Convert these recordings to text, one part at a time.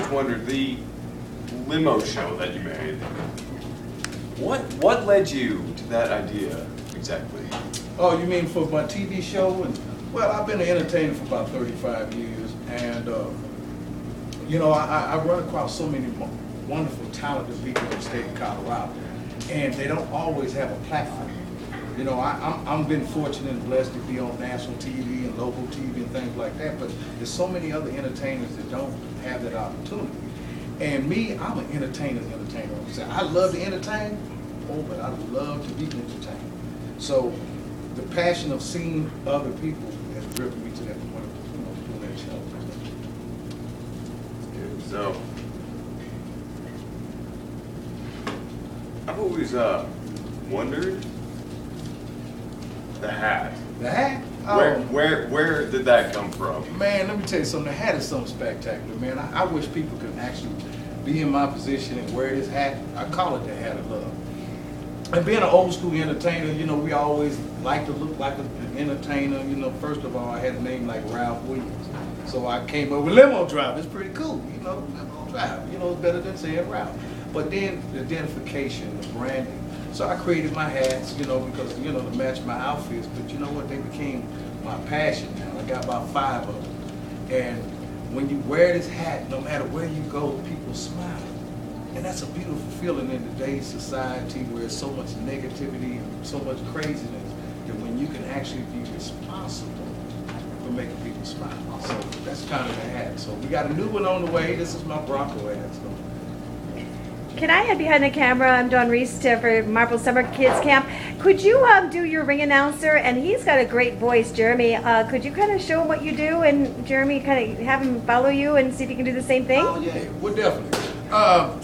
just wondered, the limo show that you made, what led you to that idea exactly? Oh, you mean for my TV show? And well, I've been an entertainer for about 35 years, and you know, I run across so many wonderful, talented people in the state of Colorado, and they don't always have a platform. You know, I'm been fortunate and blessed to be on national TV and local TV and things like that, but there's so many other entertainers that don't have that opportunity. And me, I'm an entertainer's entertainer. I love to entertain, but I love to be entertained. So the passion of seeing other people has driven me to that point of, you know, doing that show. So, I've always wondered, the hat. The hat? Where did that come from? Man, let me tell you something. The hat is something spectacular, man. I wish people could actually be in my position and wear this hat. I call it the hat of love. And being an old school entertainer, you know, we always like to look like an entertainer. You know, first of all, I had a name like Ralph Williams. So I came up with limo driver. It's pretty cool, you know, limo driver. You know, it's better than saying Ralph. But then the identification, the branding. So I created my hats, you know, because, you know, to match my outfits. But you know what? They became my passion now. I got about 5 of them. And when you wear this hat, no matter where you go, people smile. And that's a beautiful feeling in today's society where there's so much negativity and so much craziness that when you can actually be responsible for making people smile. So that's kind of the hat. So we got a new one on the way. This is my Bronco hat. So. Can I head behind the camera? I'm Dawn Reese for Marble Summer Kids Camp. Could you do your ring announcer? And he's got a great voice, Jeremy. Could you kind of show him what you do, and Jeremy kind of have him follow you and see if he can do the same thing? Oh yeah, well definitely.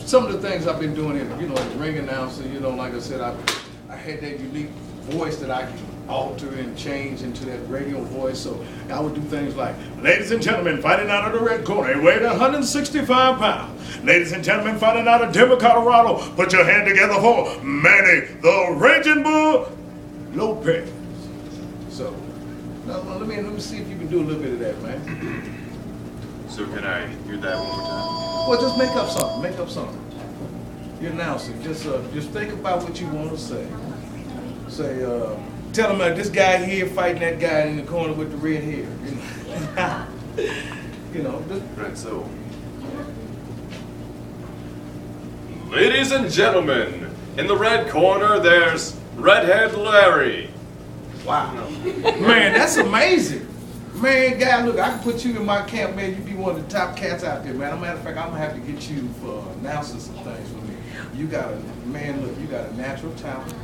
Some of the things I've been doing, you know, as a ring announcer, you know, like I said, I had that unique voice that I can alter and change into that radio voice. So I would do things like, ladies and gentlemen, fighting out of the red corner, he weighed 165 pounds. Ladies and gentlemen, fighting out of Denver, Colorado, put your hand together for Manny the Raging Bull Lopez. So, now, let me see if you can do a little bit of that, man. So can I hear that one more time? Well, just make up something. Make up something. You're announcing. Just think about what you want to say. Say, tell them this guy here fighting that guy in the corner with the red hair. You know, you know. Just, right. So, ladies and gentlemen, in the red corner, there's Redhead Larry. wow, man, that's amazing. Man, guy, look, I can put you in my camp, man. You be one of the top cats out there, man. As a matter of fact, I'm gonna have to get you for announcing some things for me. You got a man, look, you got a natural talent,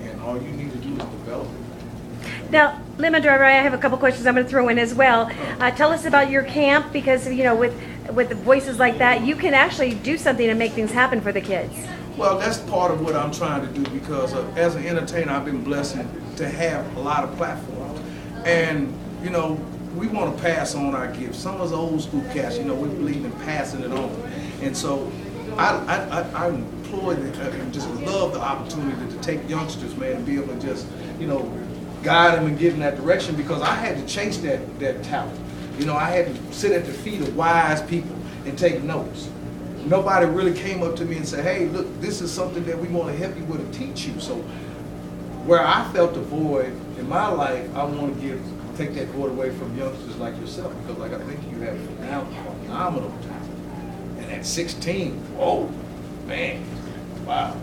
and all you need to do is develop it. Now, Limo Driver, I have a couple questions I'm going to throw in as well. Tell us about your camp, because you know, with the voices like that, you can actually do something to make things happen for the kids. Well, that's part of what I'm trying to do, because as an entertainer, I've been blessed to have a lot of platforms, and you know, we want to pass on our gifts. Some of us old school cats, you know, we believe in passing it on. And so I employ and just love the opportunity to take youngsters, man, and be able to just, you know, guide them and get in that direction, because I had to chase that talent. You know, I had to sit at the feet of wise people and take notes. Nobody really came up to me and said, hey, look, this is something that we want to help you with and teach you. So where I felt a void in my life, I want to take that void away from youngsters like yourself, because like I think you have phenomenal talent. And at 16, whoa, man, wow.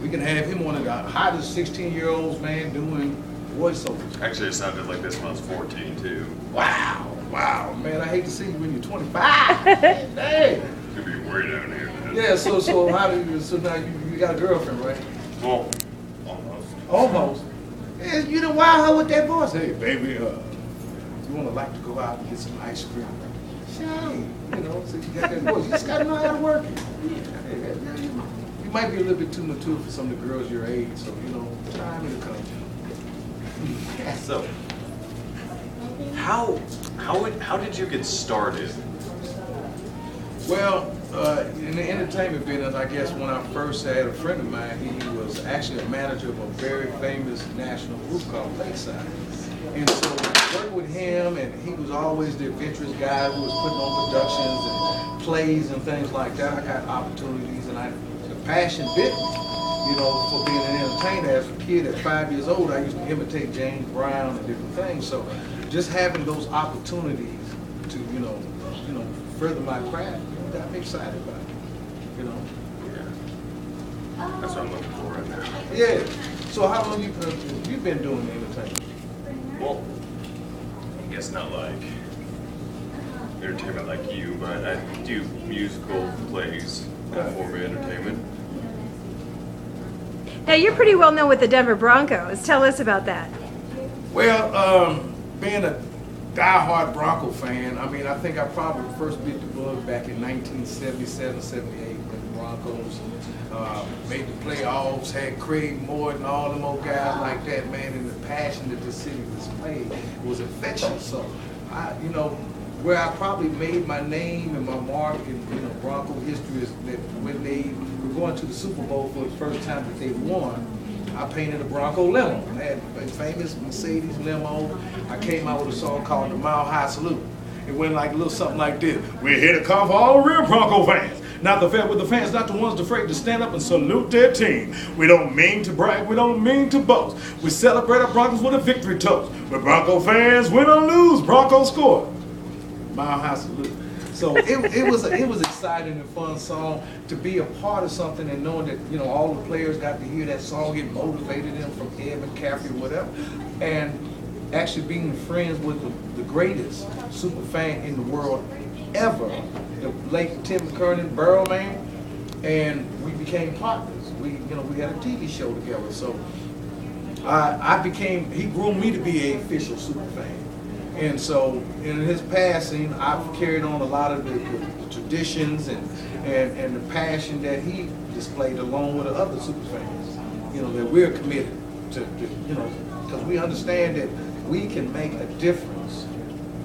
We can have him one of the hottest 16-year-olds, man, doing voiceovers. Actually, it sounded like this when I was 14 too. Wow, wow, man, I hate to see you when you're 25. Hey. Could be way down here. Man. Yeah, so now you got a girlfriend, right? Well, almost. Almost. Yeah, you done wow her with that voice. Hey, baby, you want to like to go out and get some ice cream? Shame, you know, since you got that voice, you just got to know how to work it. You might be a little bit too mature for some of the girls your age, so, you know, time will come. So, how did you get started? Well, in the entertainment business, I guess when I first had a friend of mine, he was actually a manager of a very famous national group called Lakeside. And so working with him, and he was always the adventurous guy who was putting on productions and plays and things like that. I got opportunities, and the passion bit me, you know, for being an entertainer. As a kid at 5 years old, I used to imitate James Brown and different things. So just having those opportunities to, you know, further my craft, you know, got me excited about it, you know. Yeah. That's what I'm looking for right now. Yeah. So how long you been doing entertainment? Well, I guess not like entertainment like you, but I do musical plays, form of entertainment. Now, you're pretty well known with the Denver Broncos. Tell us about that. Well, being a diehard Bronco fan, I mean, I think I probably first bit the bug back in 1977, 78 when the Broncos made the playoffs, had Craig Moore and all them old guys like that, man, and the passion that the city displayed was infectious. So, you know, where I probably made my name and my mark in, you know, Bronco history is that when they were going to the Super Bowl for the first time that they won, I painted a Bronco limo. I had a famous Mercedes limo. I came out with a song called the Mile High Salute. It went like a little something like this. We're here to come for all real Bronco fans. Not the fan with the fans, not the ones afraid to stand up and salute their team. We don't mean to brag, we don't mean to boast. We celebrate our Broncos with a victory toast. We're Bronco fans, win or lose, Bronco score. Mile High Salute. So it was an exciting and fun song to be a part of something, and knowing that, you know, all the players got to hear that song, it motivated them from Ed McCaffrey or whatever, and actually being friends with the greatest Superfan in the world ever, the late Tim McKernan, Burrow man, and we became partners. We had a TV show together, so he groomed me to be an official Superfan. And so in his passing, I've carried on a lot of the traditions and the passion that he displayed along with the other super fans, you know, that we're committed to, you know, because we understand that we can make a difference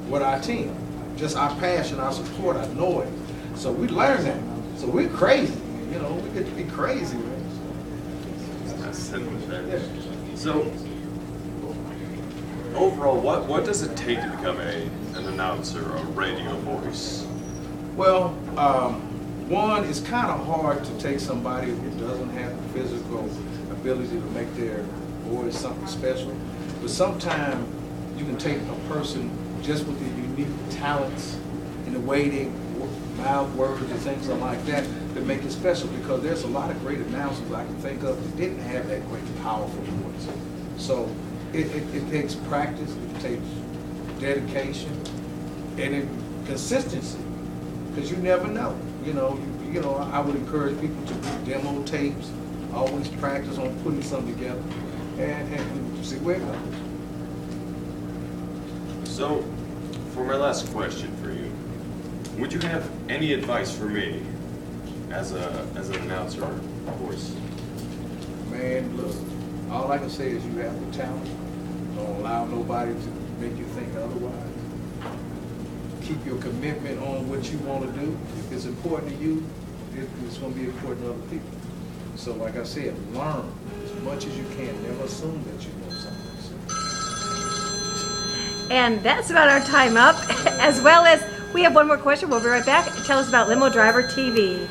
with our team. Just our passion, our support, our noise. So we learn that. So we're crazy, you know, we get to be crazy, man. That's simple. Yeah. So, overall, what does it take to become an announcer, a radio voice? Well, one, it's kind of hard to take somebody who doesn't have the physical ability to make their voice something special. But sometimes you can take a person just with the unique talents and the way they mouth words and things like that make it special, because there's a lot of great announcers I can think of that didn't have that great, powerful voice. So it takes practice, it takes dedication, and consistency, because you never know. You know, I would encourage people to do demo tapes, always practice on putting something together, and see where it goes. So, for my last question for you, would you have any advice for me as an announcer voice? Man, look, all I can say is you have the talent. Don't allow nobody to make you think otherwise. Keep your commitment on what you want to do. If it's important to you, it's going to be important to other people. So like I said, learn as much as you can. Never assume that you know something. And that's about our time up, as well as we have one more question. We'll be right back. Tell us about Limo Driver TV.